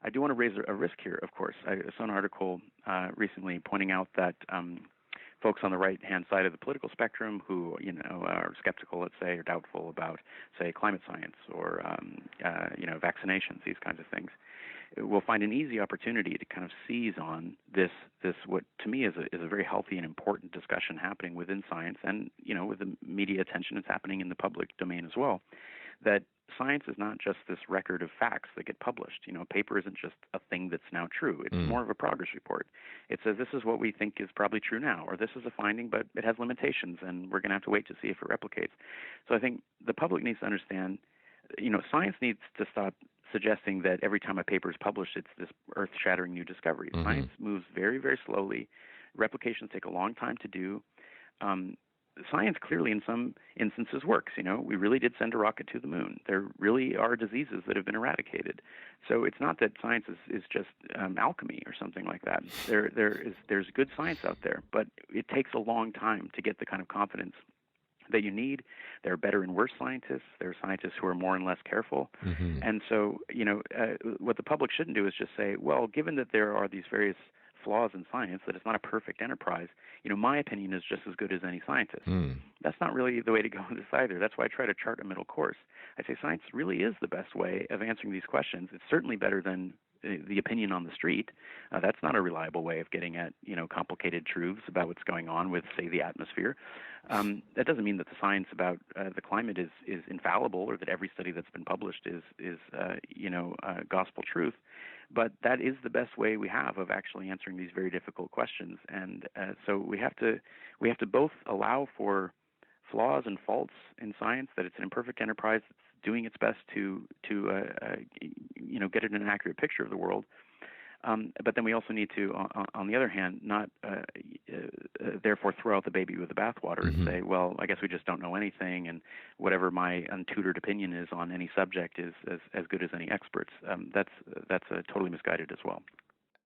I do want to raise a risk here, of course. I saw an article recently pointing out that folks on the right-hand side of the political spectrum who, are skeptical, let's say, or doubtful about, say, climate science or, vaccinations, these kinds of things, will find an easy opportunity to kind of seize on this what to me is a very healthy and important discussion happening within science and, with the media attention it's happening in the public domain as well, that science is not just this record of facts that get published. A paper isn't just a thing that's now true. It's more of a progress report. It says this is what we think is probably true now, or this is a finding, but it has limitations, and we're going to have to wait to see if it replicates. So I think the public needs to understand, science needs to stop suggesting that every time a paper is published, it's this earth-shattering new discovery. Science moves very, very slowly. Replications take a long time to do. Science clearly in some instances works. We really did send a rocket to the moon. There really are diseases that have been eradicated. So it's not that science is just alchemy or something like that. There's good science out there, but it takes a long time to get the kind of confidence that you need. There are better and worse scientists. There are scientists who are more and less careful. And so, what the public shouldn't do is just say, well, given that there are these various flaws in science, that it's not a perfect enterprise, my opinion is just as good as any scientist. That's not really the way to go in this either. That's why I try to chart a middle course. I say science really is the best way of answering these questions. It's certainly better than the opinion on the street. That's not a reliable way of getting at, complicated truths about what's going on with, say, the atmosphere. That doesn't mean that the science about the climate is infallible, or that every study that's been published is gospel truth. But that is the best way we have of actually answering these very difficult questions. And so we have to both allow for flaws and faults in science, that it's an imperfect enterprise that's doing its best to get an accurate picture of the world. But then we also need to, on the other hand, not therefore throw out the baby with the bathwater and say, well, I guess we just don't know anything, and whatever my untutored opinion is on any subject is as good as any expert's. That's totally misguided as well.